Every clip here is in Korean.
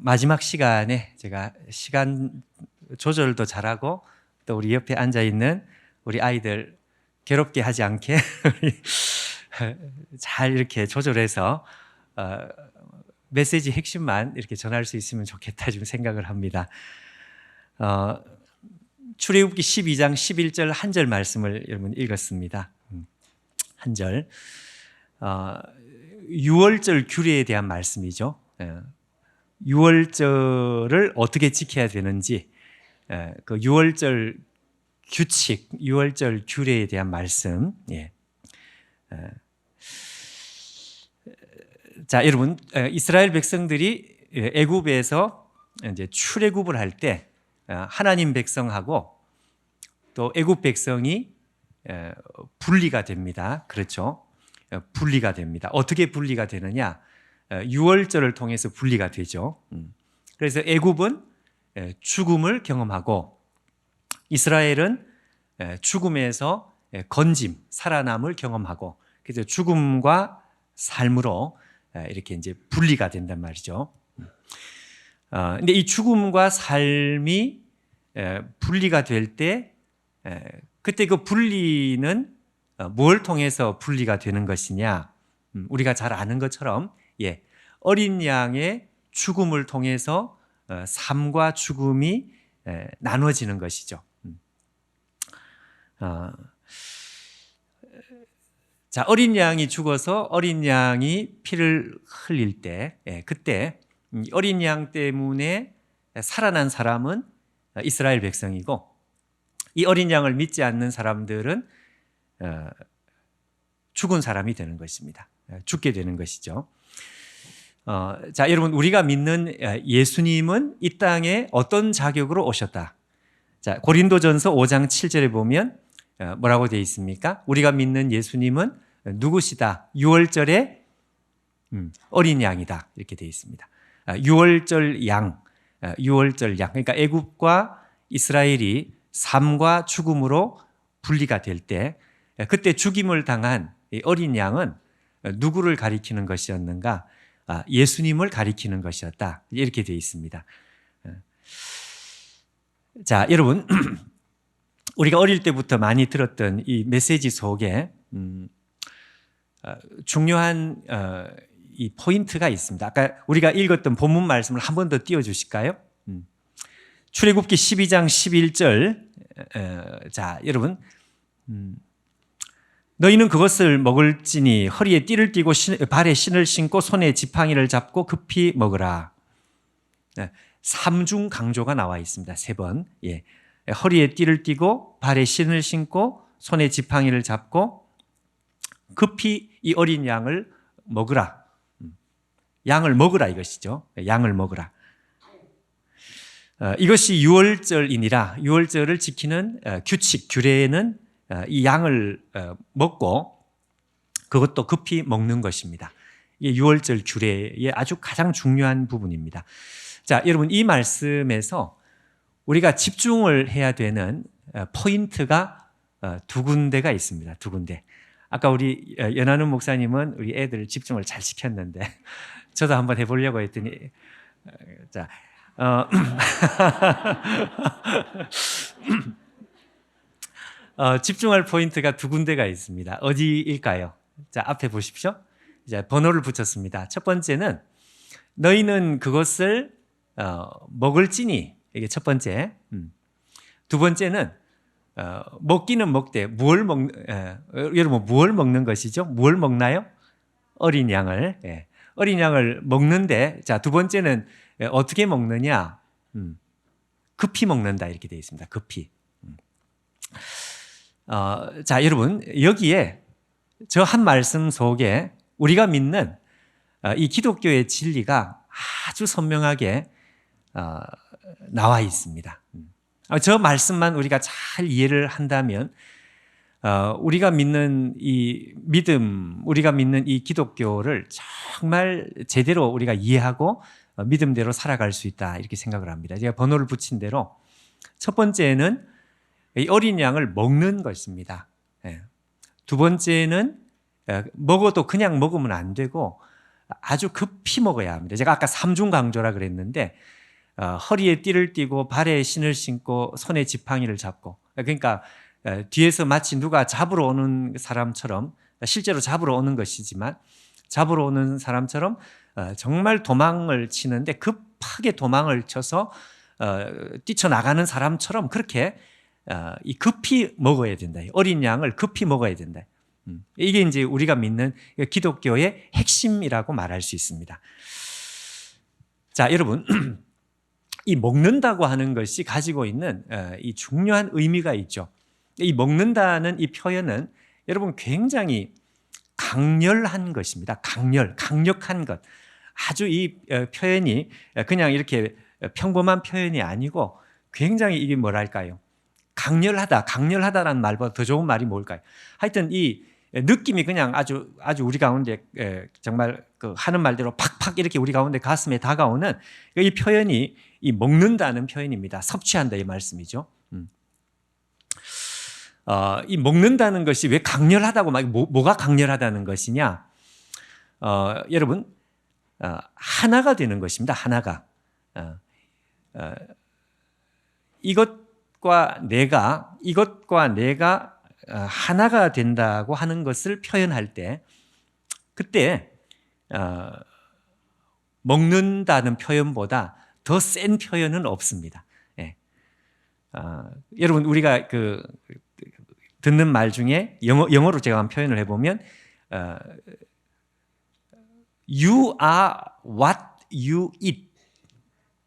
마지막 시간에 제가 시간 조절도 잘하고 또 우리 옆에 앉아 있는 우리 아이들 괴롭게 하지 않게 잘 이렇게 조절해서 메시지 핵심만 이렇게 전할 수 있으면 좋겠다 좀 생각을 합니다. 출애굽기 12장 11절 한 절 말씀을 여러분 읽었습니다. 한 절. 6월절 규례에 대한 말씀이죠. 6월절을 어떻게 지켜야 되는지, 그 6월절 규칙, 6월절 규례에 대한 말씀. 자, 여러분, 이스라엘 백성들이 애굽에서 이제 출애굽을 할 때 하나님 백성하고 또 애굽 백성이 분리가 됩니다. 그렇죠? 분리가 됩니다. 어떻게 분리가 되느냐? 6월절을 통해서 분리가 되죠. 그래서 애굽은 죽음을 경험하고 이스라엘은 죽음에서 건짐, 살아남을 경험하고, 그래서 죽음과 삶으로 이렇게 이제 분리가 된단 말이죠. 근데 이 죽음과 삶이 분리가 될 때, 그때 그 분리는 뭘 통해서 분리가 되는 것이냐? 우리가 잘 아는 것처럼, 어린 양의 죽음을 통해서 삶과 죽음이 나눠지는 것이죠. 자, 어린 양이 죽어서 어린 양이 피를 흘릴 때, 그때 어린 양 때문에 살아난 사람은 이스라엘 백성이고, 이 어린 양을 믿지 않는 사람들은 죽은 사람이 되는 것입니다. 죽게 되는 것이죠. 자, 여러분, 우리가 믿는 예수님은 이 땅에 어떤 자격으로 오셨다? 자, 고린도전서 5장 7절에 보면 뭐라고 되어 있습니까? 우리가 믿는 예수님은 누구시다? 6월절의 어린 양이다. 이렇게 되어 있습니다. 6월절 양, 6월절 양. 그러니까 애굽과 이스라엘이 삶과 죽음으로 분리가 될 때, 그때 죽임을 당한 어린 양은 누구를 가리키는 것이었는가? 예수님을 가리키는 것이었다. 이렇게 되어 있습니다. 자, 여러분, 우리가 어릴 때부터 많이 들었던 이 메시지 속에 중요한 이 포인트가 있습니다. 아까 우리가 읽었던 본문 말씀을 한 번 더 띄워주실까요? 출애굽기 12장 11절. 자, 여러분, 너희는 그것을 먹을지니 허리에 띠를 띠고 발에 신을 신고 손에 지팡이를 잡고 급히 먹으라. 3중 강조가 나와 있습니다. 3번. 허리에 띠를 띠고 발에 신을 신고 손에 지팡이를 잡고 급히 이 어린 양을 먹으라. 양을 먹으라 이것이죠. 양을 먹으라. 이것이 6월절이니라. 6월절을 지키는 규칙, 규례에는 이 양을 먹고 그것도 급히 먹는 것입니다. 이게 6월절 규례의 아주 가장 중요한 부분입니다. 자, 여러분, 이 말씀에서 우리가 집중을 해야 되는 포인트가 두 군데가 있습니다. 두 군데. 아까 우리 연한훈 목사님은 우리 애들 집중을 잘 시켰는데 저도 한번 해보려고 했더니 자, 집중할 포인트가 두 군데가 있습니다. 어디일까요? 자, 앞에 보십시오. 이제 번호를 붙였습니다. 첫 번째는 너희는 그것을 먹을지니, 이게 첫 번째. 두 번째는 먹기는 먹되 여러분 무엇을 먹는 것이죠? 무엇을 먹나요? 어린 양을. 어린 양을 먹는데, 자, 두 번째는 어떻게 먹느냐? 급히 먹는다 이렇게 되어 있습니다. 급히. 자, 여러분, 여기에 저 한 말씀 속에 우리가 믿는 이 기독교의 진리가 아주 선명하게 나와 있습니다. 저 말씀만 우리가 잘 이해를 한다면 우리가 믿는 이 믿음, 우리가 믿는 이 기독교를 정말 제대로 우리가 이해하고 믿음대로 살아갈 수 있다 이렇게 생각을 합니다. 제가 번호를 붙인 대로 첫 번째는 이 어린 양을 먹는 것입니다. 두 번째는 먹어도 그냥 먹으면 안 되고 아주 급히 먹어야 합니다. 제가 아까 삼중 강조라 그랬는데 허리에 띠를 띠고 발에 신을 신고 손에 지팡이를 잡고, 그러니까 뒤에서 마치 누가 잡으러 오는 사람처럼, 실제로 잡으러 오는 것이지만 잡으러 오는 사람처럼 정말 도망을 치는데 급하게 도망을 쳐서 뛰쳐나가는 사람처럼 그렇게 급히 먹어야 된다. 어린 양을 급히 먹어야 된다. 이게 이제 우리가 믿는 기독교의 핵심이라고 말할 수 있습니다. 자, 여러분, 이 먹는다고 하는 것이 가지고 있는 이 중요한 의미가 있죠. 이 먹는다는 이 표현은 여러분 굉장히 강렬한 것입니다. 강력한 것. 아주 이 표현이 그냥 이렇게 평범한 표현이 아니고 굉장히 이게 뭐랄까요? 강렬하다라는 말보다 더 좋은 말이 뭘까요? 하여튼 이 느낌이 그냥 아주 우리 가운데 정말 그 하는 말대로 팍팍 이렇게 우리 가운데 가슴에 다가오는 이 표현이 이 먹는다는 표현입니다. 섭취한다 이 말씀이죠. 이 먹는다는 것이 왜 강렬하다고 뭐가 강렬하다는 것이냐? 여러분 하나가 되는 것입니다. 하나가 이것과 내가 하나가 된다고 하는 것을 표현할 때 그때 먹는다는 표현보다 더 센 표현은 없습니다. 예. 여러분 우리가 그 듣는 말 중에 영어로 제가 한번 표현을 해보면 You are what you eat.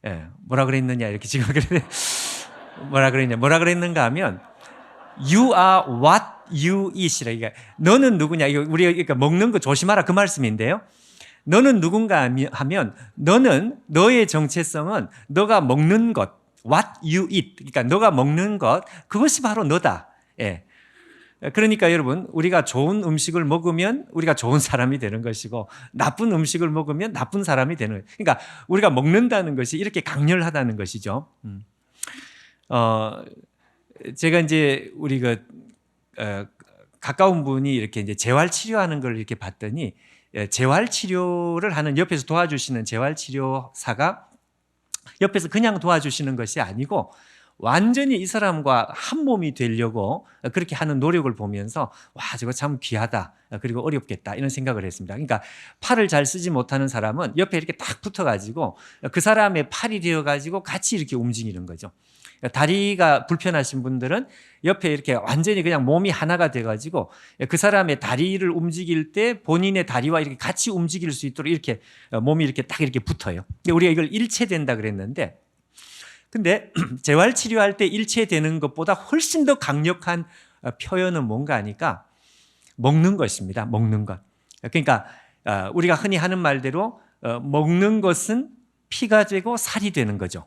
예. 뭐라 그랬느냐 이렇게 지금 뭐라 그랬는가 하면 You are what you eat이라. 그러니까 너는 누구냐? 이거 우리가 그러니까 먹는 거 조심하라 그 말씀인데요. 너는 누군가 하면 너는 너의 정체성은 너가 먹는 것, what you eat. 그러니까 너가 먹는 것 그것이 바로 너다. 예. 그러니까 여러분 우리가 좋은 음식을 먹으면 우리가 좋은 사람이 되는 것이고 나쁜 음식을 먹으면 나쁜 사람이 되는 거예요. 그러니까 우리가 먹는다는 것이 이렇게 강렬하다는 것이죠. 제가 이제 우리 가까운 분이 이렇게 이제 재활 치료하는 걸 이렇게 봤더니 재활 치료를 하는 옆에서 도와주시는 재활 치료사가 옆에서 그냥 도와주시는 것이 아니고 완전히 이 사람과 한 몸이 되려고 그렇게 하는 노력을 보면서 와 저거 참 귀하다 그리고 어렵겠다 이런 생각을 했습니다. 그러니까 팔을 잘 쓰지 못하는 사람은 옆에 이렇게 딱 붙어가지고 그 사람의 팔이 되어가지고 같이 이렇게 움직이는 거죠. 다리가 불편하신 분들은 옆에 이렇게 완전히 그냥 몸이 하나가 돼가지고 그 사람의 다리를 움직일 때 본인의 다리와 이렇게 같이 움직일 수 있도록 이렇게 몸이 이렇게 딱 이렇게 붙어요. 우리가 이걸 일체된다 그랬는데 근데 재활 치료할 때 일체되는 것보다 훨씬 더 강력한 표현은 뭔가 하니까 먹는 것입니다. 먹는 것. 그러니까 우리가 흔히 하는 말대로 먹는 것은 피가 되고 살이 되는 거죠.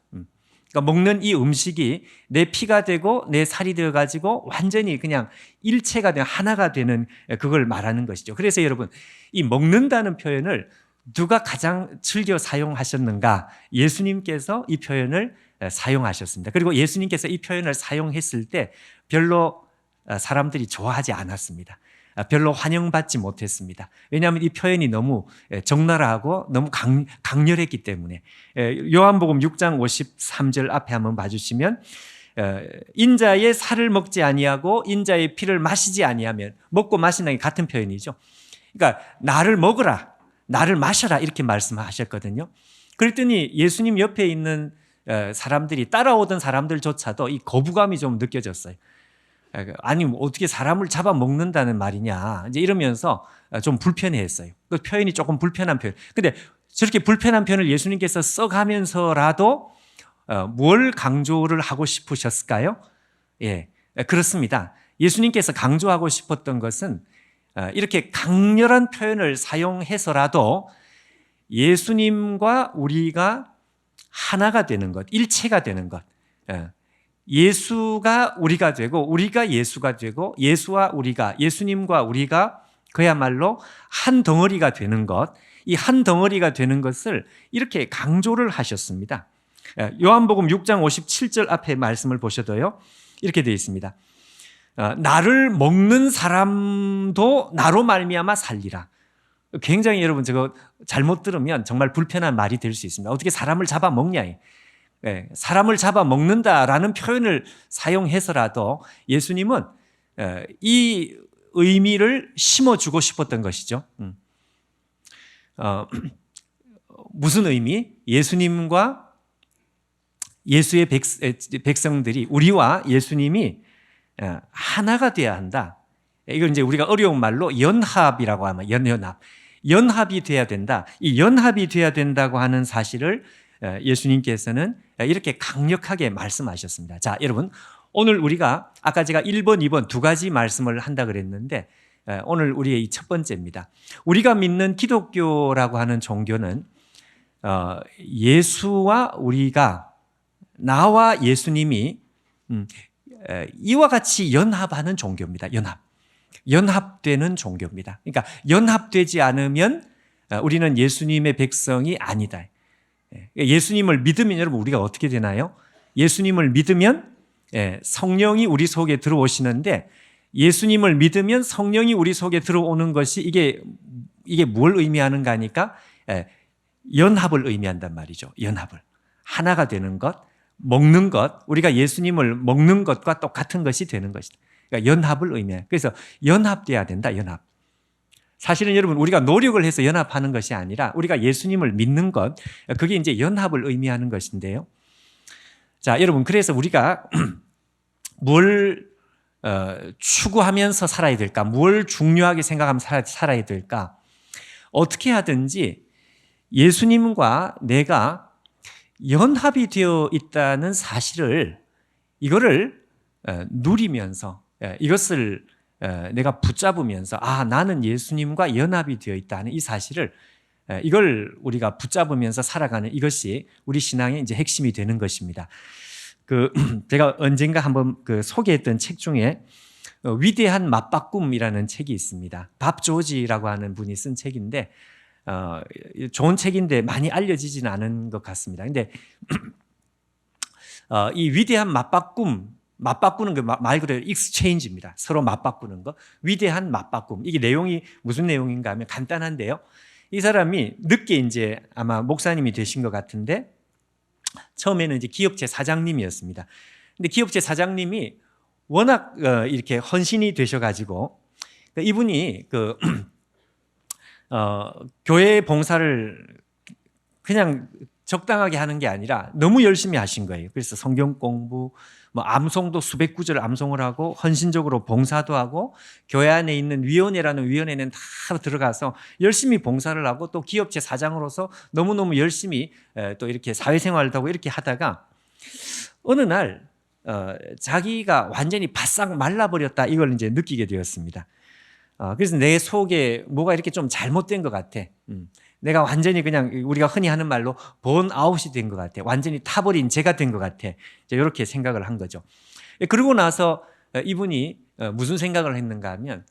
그러니까 먹는 이 음식이 내 피가 되고 내 살이 되어가지고 완전히 그냥 일체가 되는 하나가 되는 그걸 말하는 것이죠. 그래서 여러분 이 먹는다는 표현을 누가 가장 즐겨 사용하셨는가? 예수님께서 이 표현을 사용하셨습니다. 그리고 예수님께서 이 표현을 사용했을 때 별로 사람들이 좋아하지 않았습니다. 별로 환영받지 못했습니다. 왜냐하면 이 표현이 너무 적나라하고 너무 강렬했기 때문에. 요한복음 6장 53절 앞에 한번 봐주시면 인자의 살을 먹지 아니하고 인자의 피를 마시지 아니하면 먹고 마신다는 게 같은 표현이죠. 그러니까 나를 먹으라 나를 마셔라 이렇게 말씀하셨거든요. 그랬더니 예수님 옆에 있는 사람들이 따라오던 사람들조차도 이 거부감이 좀 느껴졌어요. 아니 어떻게 사람을 잡아먹는다는 말이냐 이제 이러면서 좀 불편해했어요. 그 표현이 조금 불편한 표현. 근데 저렇게 불편한 표현을 예수님께서 써가면서라도 뭘 강조를 하고 싶으셨을까요? 예, 그렇습니다. 예수님께서 강조하고 싶었던 것은 이렇게 강렬한 표현을 사용해서라도 예수님과 우리가 하나가 되는 것, 일체가 되는 것. 예수가 우리가 되고 우리가 예수가 되고 예수와 우리가, 예수님과 우리가 그야말로 한 덩어리가 되는 것, 이 한 덩어리가 되는 것을 이렇게 강조를 하셨습니다. 요한복음 6장 57절 앞에 말씀을 보셔도요. 이렇게 되어 있습니다. 나를 먹는 사람도 나로 말미암아 살리라. 굉장히 여러분 저거 잘못 들으면 정말 불편한 말이 될 수 있습니다. 어떻게 사람을 잡아먹냐. 사람을 잡아먹는다라는 표현을 사용해서라도 예수님은 이 의미를 심어주고 싶었던 것이죠. 무슨 의미? 예수님과 예수의 백성들이, 우리와 예수님이 하나가 되어야 한다. 이걸 이제 우리가 어려운 말로 연합이라고 하면 연합이 돼야 된다. 이 연합이 돼야 된다고 하는 사실을 예수님께서는 이렇게 강력하게 말씀하셨습니다. 자, 여러분, 오늘 우리가 아까 제가 1번, 2번 두 가지 말씀을 한다 그랬는데 오늘 우리의 이 첫 번째입니다. 우리가 믿는 기독교라고 하는 종교는 예수와 우리가, 나와 예수님이 이와 같이 연합하는 종교입니다. 연합되는 종교입니다. 그러니까 연합되지 않으면 우리는 예수님의 백성이 아니다. 예수님을 믿으면 여러분 우리가 어떻게 되나요? 예수님을 믿으면 성령이 우리 속에 들어오시는데, 예수님을 믿으면 성령이 우리 속에 들어오는 것이 이게 뭘 의미하는가 하니까 연합을 의미한단 말이죠. 연합을. 하나가 되는 것, 먹는 것, 우리가 예수님을 먹는 것과 똑같은 것이 되는 것이다. 그러니까 연합을 의미해요. 그래서 연합돼야 된다. 연합. 사실은 여러분 우리가 노력을 해서 연합하는 것이 아니라 우리가 예수님을 믿는 것, 그게 이제 연합을 의미하는 것인데요. 자, 여러분, 그래서 우리가 뭘 추구하면서 살아야 될까? 뭘 중요하게 생각하면 살아야 될까? 어떻게 하든지 예수님과 내가 연합이 되어 있다는 사실을, 이거를 누리면서, 이것을 내가 붙잡으면서, 나는 예수님과 연합이 되어 있다는 이 사실을, 이걸 우리가 붙잡으면서 살아가는, 이것이 우리 신앙의 이제 핵심이 되는 것입니다. 제가 언젠가 한번 소개했던 책 중에 위대한 맞바꿈이라는 책이 있습니다. 밥 조지라고 하는 분이 쓴 책인데, 좋은 책인데 많이 알려지지는 않은 것 같습니다. 근데 이 위대한 맞바꾸는 그 말 그대로 exchange입니다. 서로 맞바꾸는 거. 위대한 맞바꿈. 이게 내용이 무슨 내용인가 하면 간단한데요. 이 사람이 늦게 이제 아마 목사님이 되신 것 같은데, 처음에는 이제 기업체 사장님이었습니다. 근데 기업체 사장님이 워낙 이렇게 헌신이 되셔가지고, 이분이 교회 봉사를 그냥 적당하게 하는 게 아니라 너무 열심히 하신 거예요. 그래서 성경 공부, 암송도 수백 구절 암송을 하고, 헌신적으로 봉사도 하고, 교회 안에 있는 위원회라는 위원회는 다 들어가서 열심히 봉사를 하고, 또 기업체 사장으로서 너무너무 열심히 또 이렇게 사회생활도 하고 이렇게 하다가 어느 날 자기가 완전히 바싹 말라버렸다, 이걸 이제 느끼게 되었습니다. 그래서 내 속에 뭐가 이렇게 좀 잘못된 것 같아. 내가 완전히 그냥 우리가 흔히 하는 말로 번아웃이 된 것 같아. 완전히 타버린 제가 된 것 같아. 이렇게 생각을 한 거죠. 그러고 나서 이분이 무슨 생각을 했는가 하면,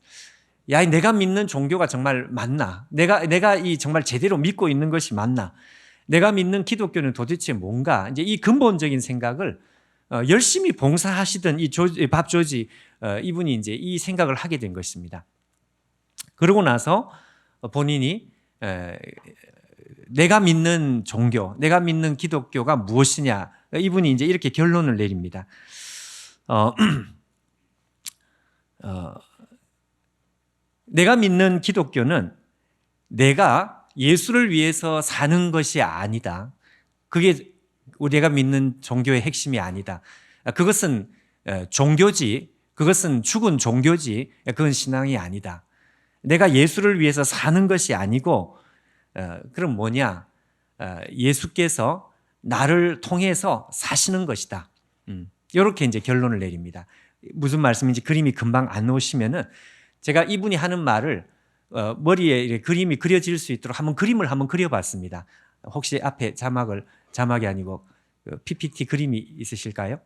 야, 내가 믿는 종교가 정말 맞나? 내가 이 정말 제대로 믿고 있는 것이 맞나? 내가 믿는 기독교는 도대체 뭔가? 이제 이 근본적인 생각을 열심히 봉사하시던 밥 조지 이분이 이제 이 생각을 하게 된 것입니다. 그러고 나서 본인이 내가 믿는 종교, 내가 믿는 기독교가 무엇이냐, 이분이 이제 이렇게 결론을 내립니다. 내가 믿는 기독교는 내가 예수를 위해서 사는 것이 아니다. 그게 내가 믿는 종교의 핵심이 아니다. 그것은 종교지, 그것은 죽은 종교지, 그건 신앙이 아니다. 내가 예수를 위해서 사는 것이 아니고, 그럼 뭐냐? 예수께서 나를 통해서 사시는 것이다. 이렇게 이제 결론을 내립니다. 무슨 말씀인지 그림이 금방 안 오시면은 제가 이분이 하는 말을 머리에 이렇게 그림이 그려질 수 있도록 그림을 한번 그려봤습니다. 혹시 앞에 자막이 아니고 PPT 그림이 있으실까요?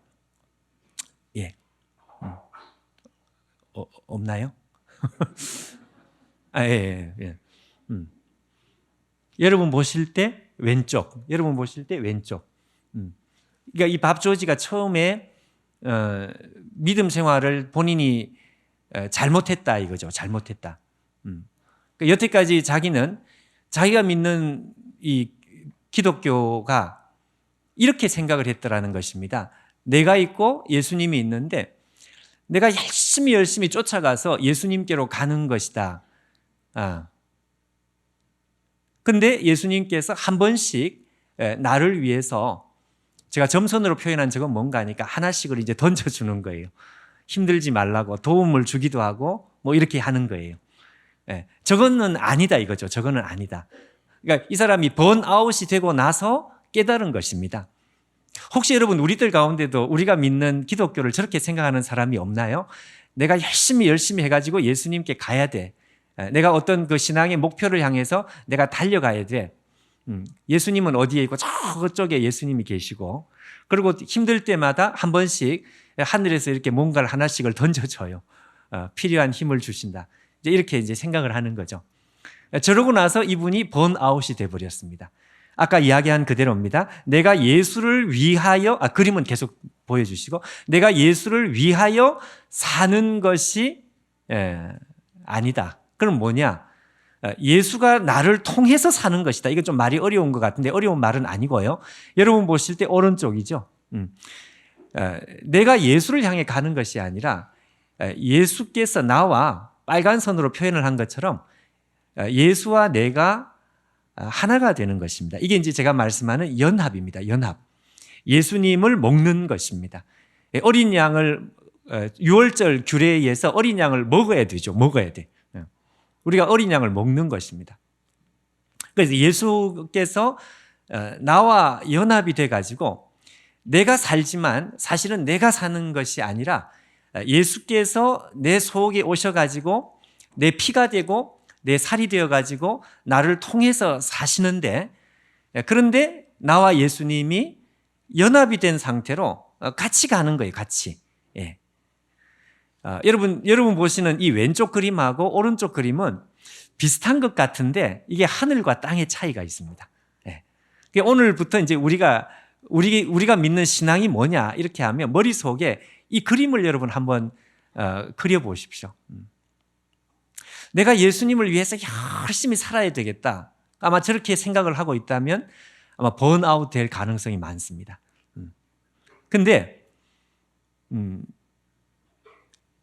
예. 없나요? 예. 여러분 보실 때 왼쪽, 여러분 보실 때 왼쪽. 그러니까 이 밥 조지가 처음에 믿음 생활을 본인이 잘못했다 이거죠. 잘못했다. 여태까지 자기는 자기가 믿는 이 기독교가 이렇게 생각을 했더라는 것입니다. 내가 있고 예수님이 있는데 내가 열심히 쫓아가서 예수님께로 가는 것이다. 근데 예수님께서 한 번씩 나를 위해서, 제가 점선으로 표현한 적은 뭔가 하니까 하나씩을 이제 던져주는 거예요. 힘들지 말라고 도움을 주기도 하고 뭐 이렇게 하는 거예요. 저거는 아니다 이거죠. 저거는 아니다. 그러니까 이 사람이 번아웃이 되고 나서 깨달은 것입니다. 혹시 여러분 우리들 가운데도 우리가 믿는 기독교를 저렇게 생각하는 사람이 없나요? 내가 열심히 해가지고 예수님께 가야 돼. 내가 어떤 그 신앙의 목표를 향해서 내가 달려가야 돼. 예수님은 어디에 있고 저쪽에 예수님이 계시고, 그리고 힘들 때마다 한 번씩 하늘에서 이렇게 뭔가를 하나씩을 던져줘요. 필요한 힘을 주신다. 이렇게 이제 생각을 하는 거죠. 저러고 나서 이분이 번아웃이 돼버렸습니다. 아까 이야기한 그대로입니다. 내가 예수를 위하여, 그림은 계속 보여주시고, 내가 예수를 위하여 사는 것이 아니다. 그럼 뭐냐? 예수가 나를 통해서 사는 것이다. 이거 좀 말이 어려운 것 같은데 어려운 말은 아니고요. 여러분 보실 때 오른쪽이죠. 내가 예수를 향해 가는 것이 아니라 예수께서 나와 빨간 선으로 표현을 한 것처럼 예수와 내가 하나가 되는 것입니다. 이게 이제 제가 말씀하는 연합입니다. 연합. 예수님을 먹는 것입니다. 어린 양을 유월절 규례에 의해서 어린 양을 먹어야 되죠. 먹어야 돼. 우리가 어린 양을 먹는 것입니다. 그래서 예수께서 나와 연합이 돼가지고 내가 살지만 사실은 내가 사는 것이 아니라 예수께서 내 속에 오셔가지고 내 피가 되고 내 살이 되어가지고 나를 통해서 사시는데, 그런데 나와 예수님이 연합이 된 상태로 같이 가는 거예요. 같이. 예. 여러분 보시는 이 왼쪽 그림하고 오른쪽 그림은 비슷한 것 같은데 이게 하늘과 땅의 차이가 있습니다. 예. 오늘부터 이제 우리가 믿는 신앙이 뭐냐 이렇게 하면 머릿속에 이 그림을 여러분 한번 그려보십시오. 내가 예수님을 위해서 열심히 살아야 되겠다. 아마 저렇게 생각을 하고 있다면 아마 번아웃 될 가능성이 많습니다. 근데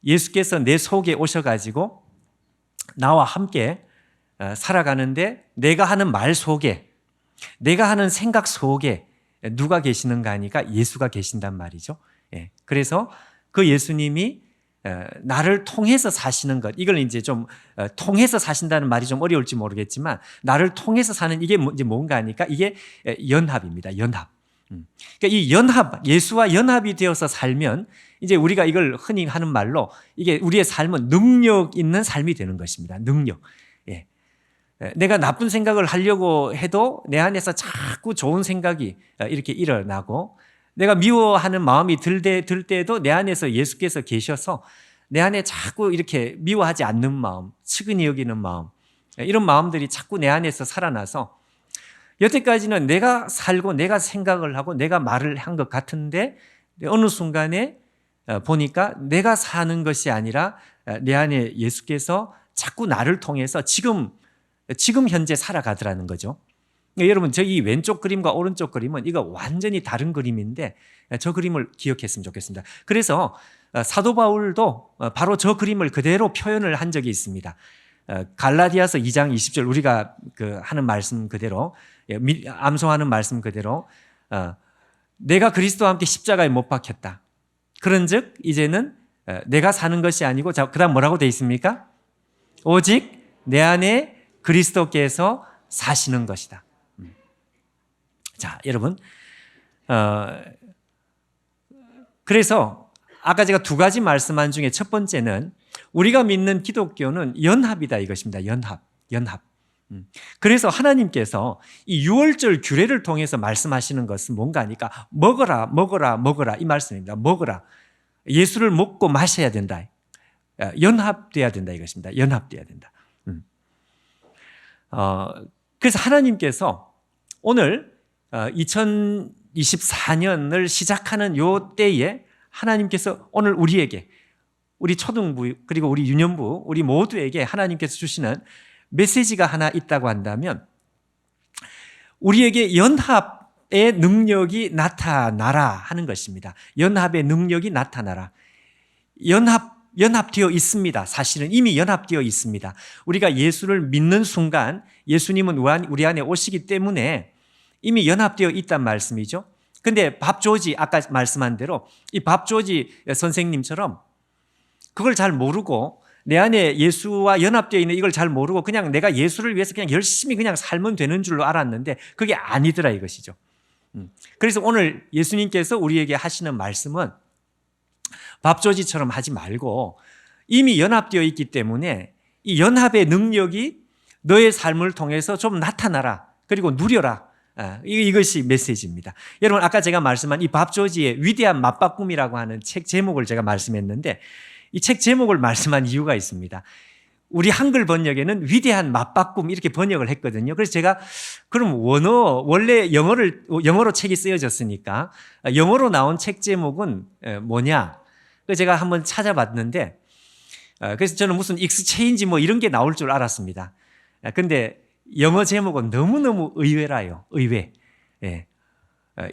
예수께서 내 속에 오셔가지고 나와 함께 살아가는데 내가 하는 말 속에, 내가 하는 생각 속에 누가 계시는가 하니까 예수가 계신단 말이죠. 그래서 그 예수님이 나를 통해서 사시는 것, 이걸 이제 좀 통해서 사신다는 말이 좀 어려울지 모르겠지만 나를 통해서 사는 이게 이제 뭔가 하니까 이게 연합입니다. 연합. 그러니까 이 연합, 예수와 연합이 되어서 살면 이제 우리가 이걸 흔히 하는 말로 이게 우리의 삶은 능력 있는 삶이 되는 것입니다. 능력. 예. 내가 나쁜 생각을 하려고 해도 내 안에서 자꾸 좋은 생각이 이렇게 일어나고, 내가 미워하는 마음이 들 때에도 내 안에서 예수께서 계셔서 내 안에 자꾸 이렇게 미워하지 않는 마음, 측은히 여기는 마음, 이런 마음들이 자꾸 내 안에서 살아나서 여태까지는 내가 살고 내가 생각을 하고 내가 말을 한 것 같은데 어느 순간에 보니까 내가 사는 것이 아니라 내 안에 예수께서 자꾸 나를 통해서 지금 현재 살아가더라는 거죠. 여러분, 저 이 왼쪽 그림과 오른쪽 그림은 이거 완전히 다른 그림인데 저 그림을 기억했으면 좋겠습니다. 그래서 사도 바울도 바로 저 그림을 그대로 표현을 한 적이 있습니다. 갈라디아서 2장 20절 우리가 하는 말씀 그대로, 암송하는 말씀 그대로 내가 그리스도와 함께 십자가에 못 박혔다. 그런즉 이제는 내가 사는 것이 아니고, 그 다음 뭐라고 돼 있습니까? 오직 내 안에 그리스도께서 사시는 것이다. 자, 여러분, 그래서 아까 제가 두 가지 말씀한 중에 첫 번째는 우리가 믿는 기독교는 연합이다 이것입니다. 연합. 그래서 하나님께서 이 유월절 규례를 통해서 말씀하시는 것은 뭔가 하니까 먹어라 이 말씀입니다. 먹어라. 예수를 먹고 마셔야 된다. 연합돼야 된다 이것입니다. 연합돼야 된다. 그래서 하나님께서 오늘 2024년을 시작하는 요 때에 하나님께서 오늘 우리에게, 우리 초등부 그리고 우리 유년부 우리 모두에게 하나님께서 주시는 메시지가 하나 있다고 한다면 우리에게 연합의 능력이 나타나라 하는 것입니다. 연합의 능력이 나타나라. 연합되어 있습니다. 사실은 이미 연합되어 있습니다. 우리가 예수를 믿는 순간 예수님은 우리 안에 오시기 때문에 이미 연합되어 있단 말씀이죠. 근데 밥 조지, 아까 말씀한 대로 이 밥 조지 선생님처럼 그걸 잘 모르고 내 안에 예수와 연합되어 있는 이걸 잘 모르고 그냥 내가 예수를 위해서 그냥 열심히 그냥 살면 되는 줄로 알았는데 그게 아니더라 이것이죠. 그래서 오늘 예수님께서 우리에게 하시는 말씀은 밥조지처럼 하지 말고 이미 연합되어 있기 때문에 이 연합의 능력이 너의 삶을 통해서 좀 나타나라. 그리고 누려라. 이것이 메시지입니다. 여러분 아까 제가 말씀한 이 밥조지의 위대한 맞바꿈이라고 하는 책 제목을 제가 말씀했는데 이 책 제목을 말씀한 이유가 있습니다. 우리 한글 번역에는 위대한 맞바꿈 이렇게 번역을 했거든요. 그래서 제가 그럼 원래 영어로 책이 쓰여졌으니까 영어로 나온 책 제목은 뭐냐? 그래서 제가 한번 찾아봤는데 그래서 저는 무슨 익스체인지 뭐 이런 게 나올 줄 알았습니다. 근데 영어 제목은 너무너무 의외라요. 의외. 예.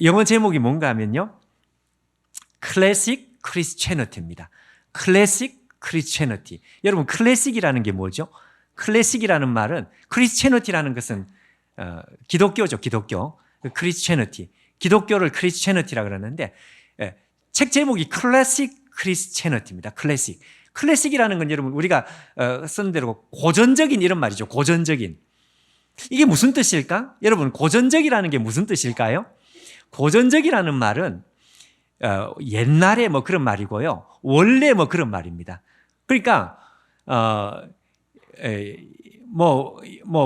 영어 제목이 뭔가 하면요. 클래식 크리스체너티입니다. 클래식 크리스체너티. 여러분 클래식이라는 게 뭐죠? 클래식이라는 말은 크리스체너티라는 것은 기독교죠. 기독교. 크리스체너티. 기독교를 크리스체너티라고 그러는데 책 제목이 클래식 크리스체너티입니다. 클래식. 클래식이라는 건 여러분 우리가 쓴 대로 고전적인 이런 말이죠. 고전적인. 이게 무슨 뜻일까? 여러분 고전적이라는 게 무슨 뜻일까요? 고전적이라는 말은 옛날에 뭐 그런 말이고요. 원래 뭐 그런 말입니다. 그러니까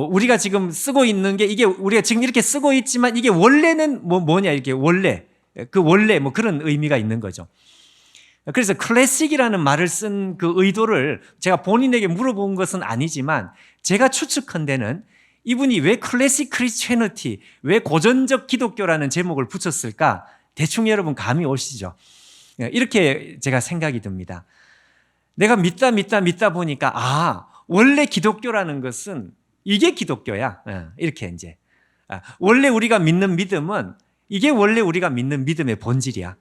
우리가 지금 쓰고 있는 게 이게 우리가 지금 이렇게 쓰고 있지만 이게 원래는 뭐냐 이렇게 원래 뭐 그런 의미가 있는 거죠. 그래서 클래식이라는 말을 쓴 그 의도를 제가 본인에게 물어본 것은 아니지만 제가 추측한데는 이분이 왜 클래식 크리스체너티, 왜 고전적 기독교라는 제목을 붙였을까? 대충 여러분 감이 오시죠? 이렇게 제가 생각이 듭니다. 내가 믿다 보니까 원래 기독교라는 것은 이게 기독교야. 이렇게 이제 원래 우리가 믿는 믿음은 이게 원래 우리가 믿는 믿음의 본질이야.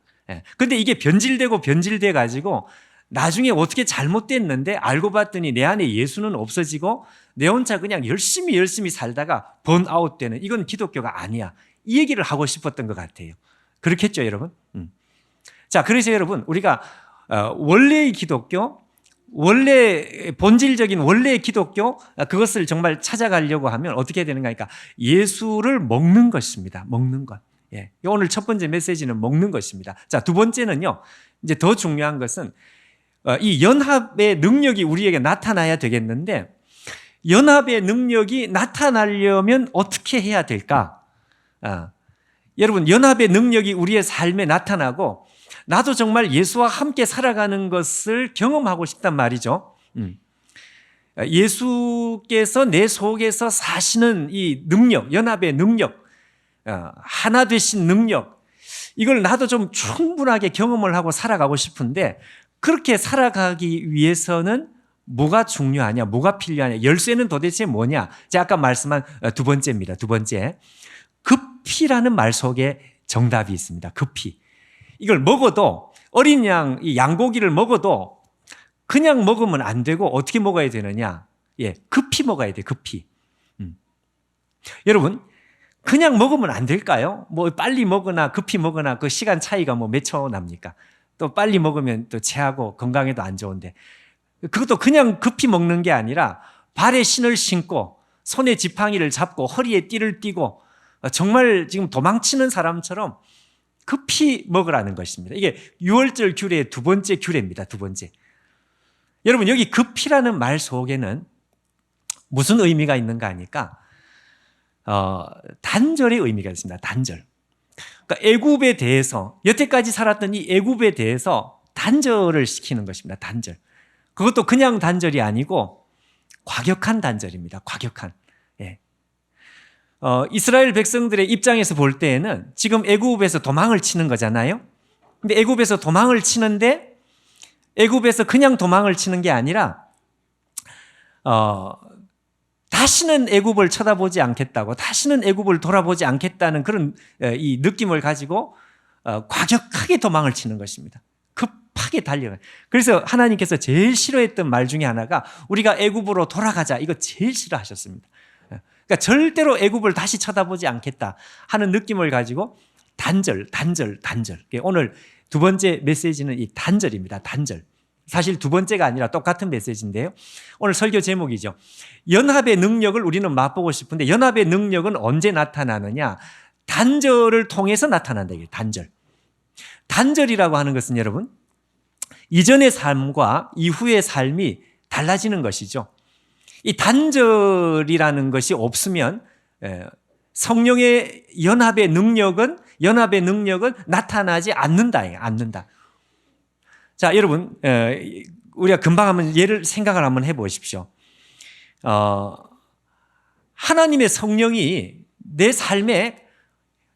근데 이게 변질돼 가지고 나중에 어떻게 잘못됐는데 알고 봤더니 내 안에 예수는 없어지고 내 혼자 그냥 열심히 살다가 번아웃되는 이건 기독교가 아니야. 이 얘기를 하고 싶었던 것 같아요. 그렇겠죠, 여러분? 자, 그래서 여러분 우리가 원래의 기독교, 원래 본질적인 원래의 기독교 그것을 정말 찾아가려고 하면 어떻게 되는가 하니까 예수를 먹는 것입니다. 먹는 것. 예. 오늘 첫 번째 메시지는 먹는 것입니다. 자, 두 번째는요. 이제 더 중요한 것은 이 연합의 능력이 우리에게 나타나야 되겠는데 연합의 능력이 나타나려면 어떻게 해야 될까? 여러분 연합의 능력이 우리의 삶에 나타나고 나도 정말 예수와 함께 살아가는 것을 경험하고 싶단 말이죠. 예수께서 내 속에서 사시는 이 능력, 연합의 능력, 하나 되신 능력, 이걸 나도 좀 충분하게 경험을 하고 살아가고 싶은데 그렇게 살아가기 위해서는 뭐가 중요하냐, 뭐가 필요하냐, 열쇠는 도대체 뭐냐? 제가 아까 말씀한 두 번째입니다. 두 번째. 급히라는 말 속에 정답이 있습니다. 급히. 이걸 먹어도 어린 이 양고기를 먹어도 그냥 먹으면 안 되고 어떻게 먹어야 되느냐? 예, 급히 먹어야 돼. 급히. 여러분, 그냥 먹으면 안 될까요? 뭐 빨리 먹거나 급히 먹거나 그 시간 차이가 뭐 몇 초 납니까? 또 빨리 먹으면 또 체하고 건강에도 안 좋은데 그것도 그냥 급히 먹는 게 아니라 발에 신을 신고 손에 지팡이를 잡고 허리에 띠를 띠고 정말 지금 도망치는 사람처럼 급히 먹으라는 것입니다. 이게 유월절 규례의 두 번째 규례입니다. 두 번째. 여러분 여기 급히라는 말 속에는 무슨 의미가 있는가 하니까 단절의 의미가 있습니다. 단절. 그러니까 애굽에 대해서 여태까지 살았던 이 애굽에 대해서 단절을 시키는 것입니다. 단절. 그것도 그냥 단절이 아니고 과격한 단절입니다. 과격한. 예. 이스라엘 백성들의 입장에서 볼 때에는 지금 애굽에서 도망을 치는 거잖아요. 근데 애굽에서 도망을 치는데 애굽에서 그냥 도망을 치는 게 아니라 다시는 애굽을 쳐다보지 않겠다고, 다시는 애굽을 돌아보지 않겠다는 그런 이 느낌을 가지고 과격하게 도망을 치는 것입니다. 급하게 달려가요. 그래서 하나님께서 제일 싫어했던 말 중에 하나가 우리가 애굽으로 돌아가자, 이거 제일 싫어하셨습니다. 그러니까 절대로 애굽을 다시 쳐다보지 않겠다 하는 느낌을 가지고 단절. 오늘 두 번째 메시지는 이 단절입니다. 단절. 사실 두 번째가 아니라 똑같은 메시지인데요. 오늘 설교 제목이죠. 연합의 능력을 우리는 맛보고 싶은데 연합의 능력은 언제 나타나느냐? 단절을 통해서 나타난다. 이게 단절. 단절이라고 하는 것은 여러분, 이전의 삶과 이후의 삶이 달라지는 것이죠. 이 단절이라는 것이 없으면 성령의 연합의 능력은 나타나지 않는다. 자, 여러분, 우리가 금방 한번 생각을 한번 해보십시오. 하나님의 성령이 내 삶에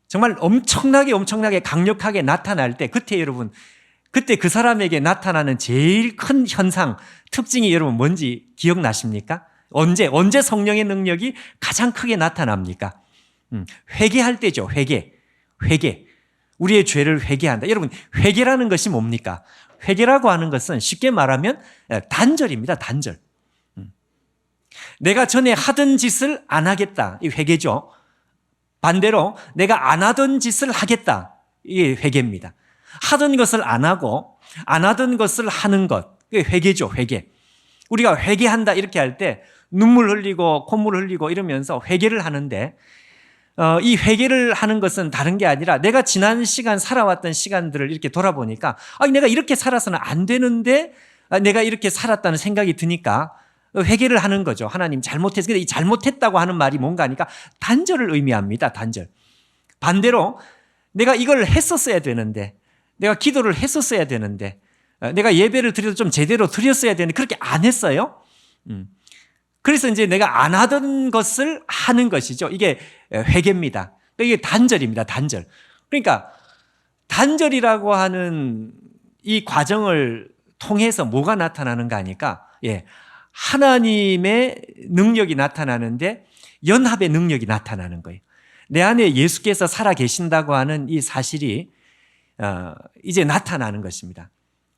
정말 엄청나게 강력하게 나타날 때, 그때 그 사람에게 나타나는 제일 큰 현상, 특징이 여러분 뭔지 기억나십니까? 언제 성령의 능력이 가장 크게 나타납니까? 회개할 때죠. 회개. 우리의 죄를 회개한다. 여러분, 회개라는 것이 뭡니까? 회개라고 하는 것은 쉽게 말하면 단절입니다. 단절. 내가 전에 하던 짓을 안 하겠다. 이 회개죠. 반대로 내가 안 하던 짓을 하겠다. 이게 회개입니다. 하던 것을 안 하고 안 하던 것을 하는 것. 이게 회개죠. 회개. 우리가 회개한다 이렇게 할 때 눈물 흘리고 콧물 흘리고 이러면서 회개를 하는데 이 회개를 하는 것은 다른 게 아니라 내가 지난 시간 살아왔던 시간들을 이렇게 돌아보니까 내가 이렇게 살아서는 안 되는데 내가 이렇게 살았다는 생각이 드니까 회개를 하는 거죠. 하나님 잘못했어. 근데 이 잘못했다고 하는 말이 뭔가 하니까 단절을 의미합니다. 단절. 반대로 내가 이걸 했었어야 되는데, 내가 기도를 했었어야 되는데, 내가 예배를 드려도 좀 제대로 드렸어야 되는데 그렇게 안 했어요. 그래서 이제 내가 안 하던 것을 하는 것이죠. 이게 회개입니다. 이게 단절입니다. 단절. 그러니까 단절이라고 하는 이 과정을 통해서 뭐가 나타나는가 하니까 하나님의 능력이 나타나는데 연합의 능력이 나타나는 거예요. 내 안에 예수께서 살아 계신다고 하는 이 사실이 이제 나타나는 것입니다.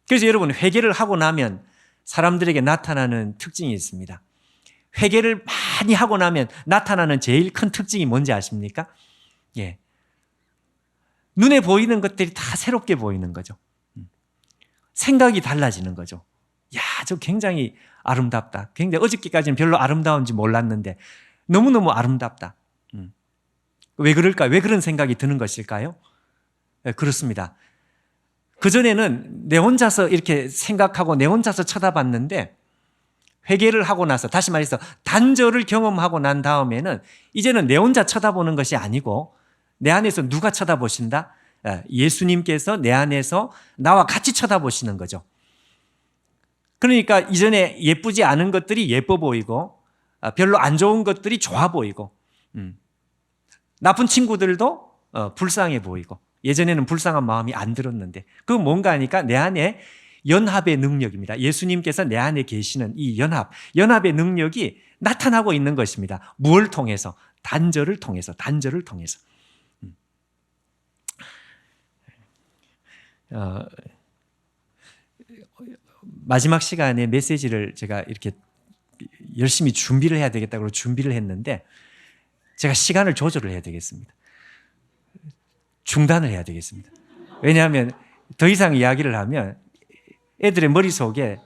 그래서 여러분, 회개를 하고 나면 사람들에게 나타나는 특징이 있습니다. 회개를 많이 하고 나면 나타나는 제일 큰 특징이 뭔지 아십니까? 눈에 보이는 것들이 다 새롭게 보이는 거죠. 생각이 달라지는 거죠. 저 굉장히 아름답다. 굉장히 어저께까지는 별로 아름다운지 몰랐는데 너무너무 아름답다. 왜 그럴까? 왜 그런 생각이 드는 것일까요? 그렇습니다. 그전에는 내 혼자서 이렇게 생각하고 내 혼자서 쳐다봤는데 회개를 하고 나서, 다시 말해서 단절을 경험하고 난 다음에는 이제는 내 혼자 쳐다보는 것이 아니고 내 안에서 누가 쳐다보신다? 예수님께서 내 안에서 나와 같이 쳐다보시는 거죠. 그러니까 이전에 예쁘지 않은 것들이 예뻐 보이고 별로 안 좋은 것들이 좋아 보이고 나쁜 친구들도 불쌍해 보이고, 예전에는 불쌍한 마음이 안 들었는데 그건 뭔가 하니까 내 안에 연합의 능력입니다. 예수님께서 내 안에 계시는 이 연합의 능력이 나타나고 있는 것입니다. 무엇을 통해서? 단절을 통해서. 마지막 시간에 메시지를 제가 이렇게 열심히 준비를 해야 되겠다고 준비를 했는데 제가 시간을 조절을 해야 되겠습니다. 중단을 해야 되겠습니다. 왜냐하면 더 이상 이야기를 하면 애들의 머릿속에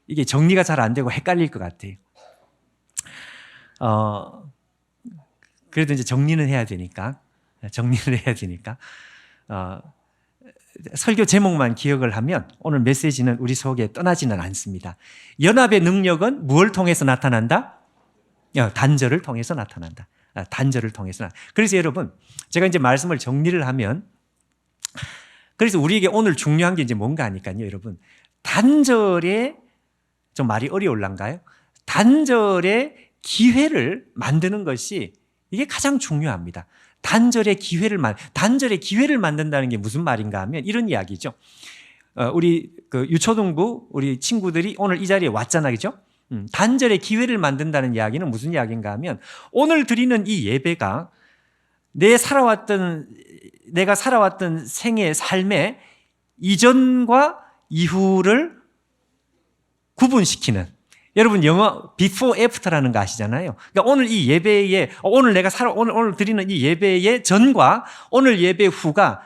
이게 정리가 잘 안 되고 헷갈릴 것 같아요. 그래도 이제 정리는 해야 되니까 설교 제목만 기억을 하면 오늘 메시지는 우리 속에 떠나지는 않습니다. 연합의 능력은 무엇을 통해서 나타난다? 단절을 통해서 나타난다. 그래서 여러분, 제가 이제 말씀을 정리를 하면, 그래서 우리에게 오늘 중요한 게 이제 뭔가 하니까요, 여러분. 단절에, 좀 말이 어려울란가요? 단절의 기회를 만드는 것이 이게 가장 중요합니다. 단절의 기회를 만든다는 게 무슨 말인가 하면 이런 이야기죠. 우리 유초등부 우리 친구들이 오늘 이 자리에 왔잖아요, 그죠? 단절의 기회를 만든다는 이야기는 무슨 이야기인가 하면 오늘 드리는 이 예배가 내가 살아왔던 생의 삶의 이전과 이후를 구분시키는, 여러분 영어 before after라는 거 아시잖아요. 그러니까 오늘 이 예배에 오늘 드리는 이 예배의 전과 오늘 예배 후가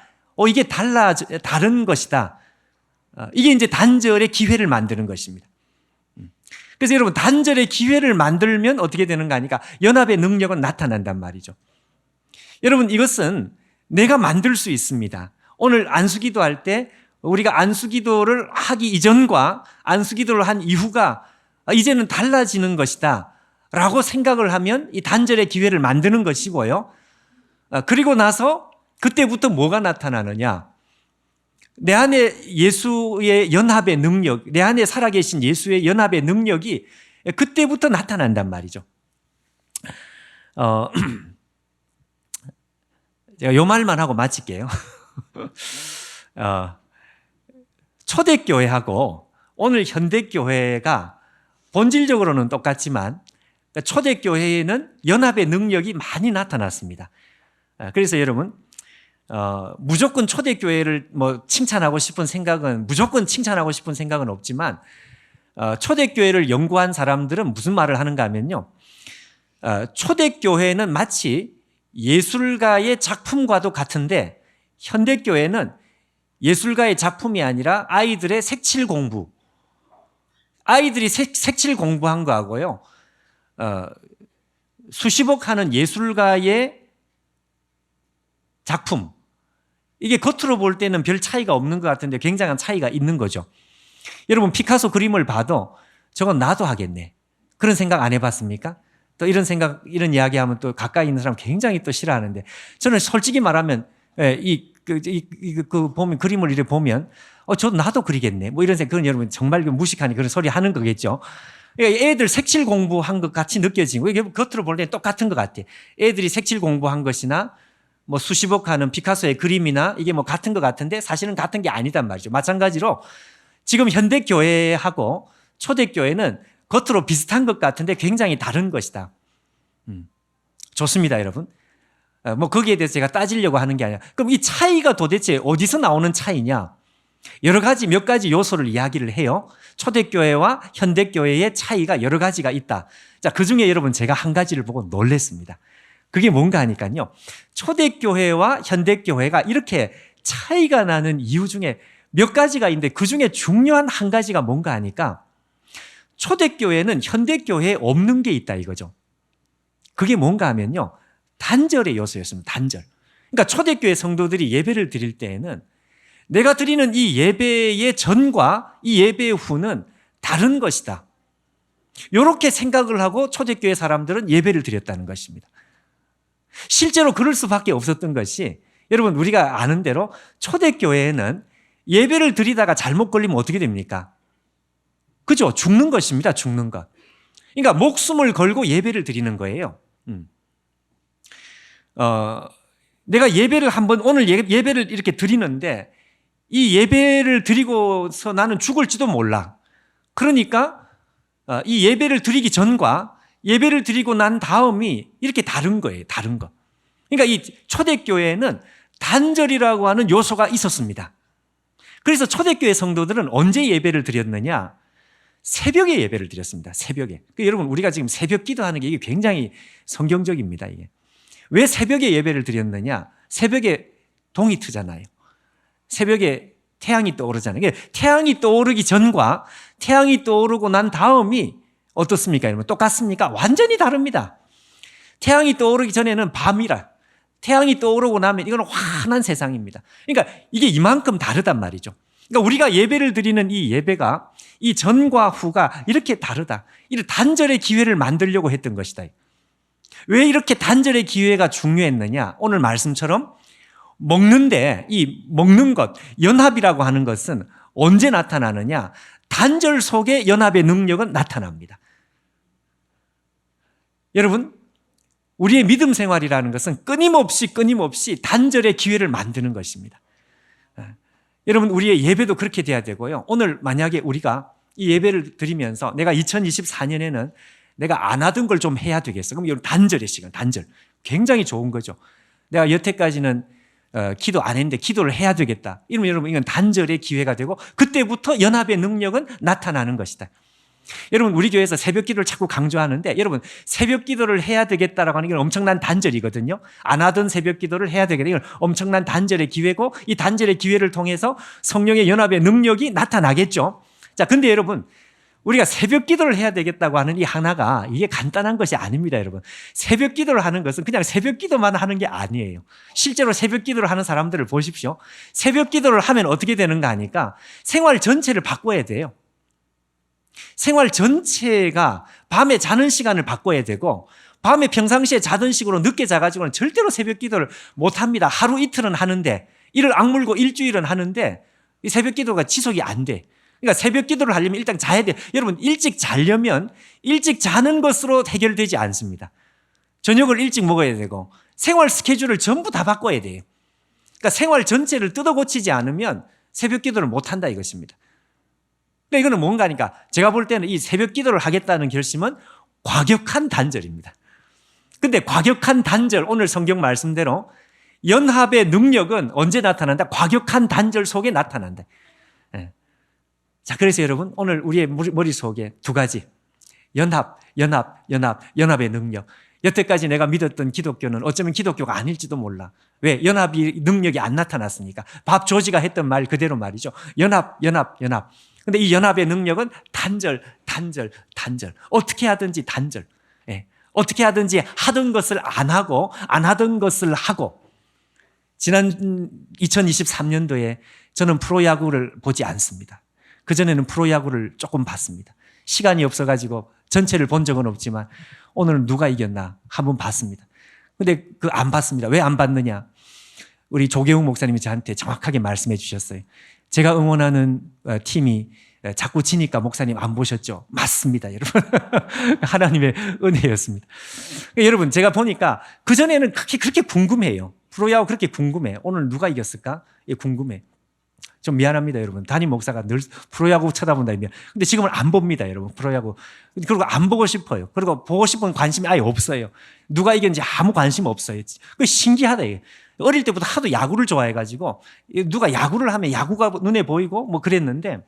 이게 다른 것이다. 이게 이제 단절의 기회를 만드는 것입니다. 그래서 여러분 단절의 기회를 만들면 어떻게 되는가 하니까 연합의 능력은 나타난단 말이죠. 여러분 이것은 내가 만들 수 있습니다. 오늘 안수기도 할 때 우리가 안수기도를 하기 이전과 안수기도를 한 이후가 이제는 달라지는 것이다 라고 생각을 하면 이 단절의 기회를 만드는 것이고요. 그리고 나서 그때부터 뭐가 나타나느냐, 내 안에 예수의 연합의 능력, 내 안에 살아계신 예수의 연합의 능력이 그때부터 나타난단 말이죠. 제가 요 말만 하고 마칠게요. 초대교회하고 오늘 현대교회가 본질적으로는 똑같지만 초대교회에는 연합의 능력이 많이 나타났습니다. 그래서 여러분 무조건 초대교회를 칭찬하고 싶은 생각은 없지만 초대교회를 연구한 사람들은 무슨 말을 하는가 하면요, 초대교회는 마치 예술가의 작품과도 같은데 현대교회는 예술가의 작품이 아니라 아이들의 색칠 공부, 아이들이 색칠 공부한 거하고요, 수십억 하는 예술가의 작품, 이게 겉으로 볼 때는 별 차이가 없는 것 같은데 굉장한 차이가 있는 거죠. 여러분 피카소 그림을 봐도 저건 나도 하겠네, 그런 생각 안 해봤습니까? 또 이런 이야기하면 또 가까이 있는 사람 굉장히 또 싫어하는데, 저는 솔직히 말하면 보면 그림을 이렇게 보면 저도 나도 그리겠네 뭐 이런 생각. 그건 여러분 정말 무식하니 그런 소리 하는 거겠죠. 그러니까 애들 색칠 공부한 것 같이 느껴지고 이게 겉으로 볼 때 똑같은 것 같아. 애들이 색칠 공부한 것이나 뭐 수십억 하는 피카소의 그림이나 이게 뭐 같은 것 같은데 사실은 같은 게 아니단 말이죠. 마찬가지로 지금 현대교회하고 초대교회는 겉으로 비슷한 것 같은데 굉장히 다른 것이다. 좋습니다, 여러분. 뭐 거기에 대해서 제가 따지려고 하는 게 아니라, 그럼 이 차이가 도대체 어디서 나오는 차이냐? 몇 가지 요소를 이야기를 해요. 초대교회와 현대교회의 차이가 여러 가지가 있다. 자, 그 중에 여러분 제가 한 가지를 보고 놀랐습니다. 그게 뭔가 하니까요, 초대교회와 현대교회가 이렇게 차이가 나는 이유 중에 몇 가지가 있는데 그 중에 중요한 한 가지가 뭔가 하니까 초대교회는 현대교회에 없는 게 있다 이거죠. 그게 뭔가 하면요, 단절의 요소였습니다. 단절. 그러니까 초대교회 성도들이 예배를 드릴 때에는 내가 드리는 이 예배의 전과 이 예배의 후는 다른 것이다, 이렇게 생각을 하고 초대교회 사람들은 예배를 드렸다는 것입니다. 실제로 그럴 수밖에 없었던 것이, 여러분 우리가 아는 대로 초대교회에는 예배를 드리다가 잘못 걸리면 어떻게 됩니까? 그죠? 죽는 것입니다. 죽는 것. 그러니까 목숨을 걸고 예배를 드리는 거예요. 내가 예배를 오늘 예배를 이렇게 드리는데 이 예배를 드리고서 나는 죽을지도 몰라. 그러니까 이 예배를 드리기 전과 예배를 드리고 난 다음이 이렇게 다른 거예요. 다른 거. 그러니까 이 초대교회에는 단절이라고 하는 요소가 있었습니다. 그래서 초대교회 성도들은 언제 예배를 드렸느냐? 새벽에 예배를 드렸습니다. 새벽에. 여러분 우리가 지금 새벽 기도하는 게 이게 굉장히 성경적입니다. 이게. 왜 새벽에 예배를 드렸느냐? 새벽에 동이 트잖아요. 새벽에 태양이 떠오르잖아요. 태양이 떠오르기 전과 태양이 떠오르고 난 다음이 어떻습니까? 여러분 똑같습니까? 완전히 다릅니다. 태양이 떠오르기 전에는 밤이라, 태양이 떠오르고 나면 이건 환한 세상입니다. 그러니까 이게 이만큼 다르단 말이죠. 그러니까 우리가 예배를 드리는 이 예배가 이 전과 후가 이렇게 다르다, 이런 단절의 기회를 만들려고 했던 것이다. 왜 이렇게 단절의 기회가 중요했느냐? 오늘 말씀처럼 먹는데 이 먹는 것, 연합이라고 하는 것은 언제 나타나느냐? 단절 속에 연합의 능력은 나타납니다. 여러분, 우리의 믿음 생활이라는 것은 끊임없이 단절의 기회를 만드는 것입니다. 여러분, 우리의 예배도 그렇게 돼야 되고요. 오늘 만약에 우리가 이 예배를 드리면서 내가 2024년에는 내가 안 하던 걸 좀 해야 되겠어. 그럼 이건 단절의 시간, 단절. 굉장히 좋은 거죠. 내가 여태까지는 기도 안 했는데 기도를 해야 되겠다. 이러면 여러분 이건 단절의 기회가 되고 그때부터 연합의 능력은 나타나는 것이다. 여러분 우리 교회에서 새벽 기도를 자꾸 강조하는데 여러분 새벽 기도를 해야 되겠다라고 하는 건 엄청난 단절이거든요. 안 하던 새벽 기도를 해야 되겠다. 이건 엄청난 단절의 기회고 이 단절의 기회를 통해서 성령의 연합의 능력이 나타나겠죠. 자, 근데 여러분 우리가 새벽 기도를 해야 되겠다고 하는 이 하나가 이게 간단한 것이 아닙니다, 여러분. 새벽 기도를 하는 것은 그냥 새벽 기도만 하는 게 아니에요. 실제로 새벽 기도를 하는 사람들을 보십시오. 새벽 기도를 하면 어떻게 되는가 하니까 생활 전체를 바꿔야 돼요. 생활 전체가 밤에 자는 시간을 바꿔야 되고 밤에 평상시에 자던 식으로 늦게 자가지고는 절대로 새벽 기도를 못 합니다. 하루 이틀은 하는데 이를 악물고 일주일은 하는데 이 새벽 기도가 지속이 안 돼. 그러니까 새벽 기도를 하려면 일단 자야 돼. 여러분 일찍 자려면 일찍 자는 것으로 해결되지 않습니다. 저녁을 일찍 먹어야 되고 생활 스케줄을 전부 다 바꿔야 돼요. 그러니까 생활 전체를 뜯어 고치지 않으면 새벽 기도를 못 한다 이것입니다. 근데 이거는 뭔가 하니까 제가 볼 때는 이 새벽 기도를 하겠다는 결심은 과격한 단절입니다. 근데 과격한 단절, 오늘 성경 말씀대로 연합의 능력은 언제 나타난다? 과격한 단절 속에 나타난다. 자, 그래서 여러분 오늘 우리의 머릿속에 두 가지 연합의 능력. 여태까지 내가 믿었던 기독교는 어쩌면 기독교가 아닐지도 몰라. 왜? 연합이 능력이 안 나타났으니까. 밥 조지가 했던 말 그대로 말이죠. 연합. 근데 이 연합의 능력은 단절. 어떻게 하든지 단절. 어떻게 하든지 하던 것을 안 하고 안 하던 것을 하고. 지난 2023년도에 저는 프로야구를 보지 않습니다. 그전에는 프로야구를 조금 봤습니다. 시간이 없어가지고 전체를 본 적은 없지만 오늘은 누가 이겼나 한번 봤습니다. 근데 안 봤습니다. 왜 안 봤느냐? 우리 조계웅 목사님이 저한테 정확하게 말씀해 주셨어요. 제가 응원하는 팀이 자꾸 지니까 목사님 안 보셨죠? 맞습니다, 여러분. 하나님의 은혜였습니다. 여러분, 제가 보니까 그전에는 그렇게 궁금해요. 프로야구 그렇게 궁금해. 오늘 누가 이겼을까? 궁금해. 좀 미안합니다, 여러분. 담임 목사가 늘 프로야구 쳐다본다. 근데 지금은 안 봅니다, 여러분. 프로야구. 그리고 안 보고 싶어요. 그리고 보고 싶은 관심이 아예 없어요. 누가 이겼는지 아무 관심 없어요. 그 신기하다. 이게. 어릴 때부터 하도 야구를 좋아해가지고 누가 야구를 하면 야구가 눈에 보이고 뭐 그랬는데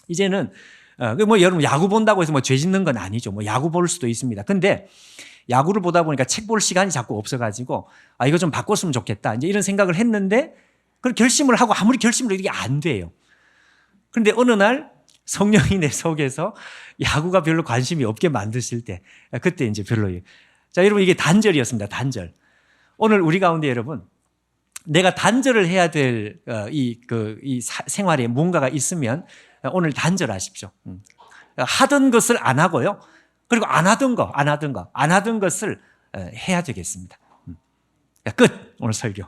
이제는 뭐 여러분 야구 본다고 해서 뭐 죄 짓는 건 아니죠. 뭐 야구 볼 수도 있습니다. 근데 야구를 보다 보니까 책 볼 시간이 자꾸 없어가지고 이거 좀 바꿨으면 좋겠다. 이제 이런 생각을 했는데 그 결심을 하고 아무리 결심을 해도 이게 안 돼요. 그런데 어느 날 성령이 내 속에서 야구가 별로 관심이 없게 만드실 때 그때 이제 별로예요. 자, 여러분 이게 단절이었습니다. 단절. 오늘 우리 가운데 여러분 내가 단절을 해야 될 이 생활에 뭔가가 있으면 오늘 단절하십시오. 하던 것을 안 하고요. 그리고 안 하던 것을 해야 되겠습니다. 끝. 오늘 설교.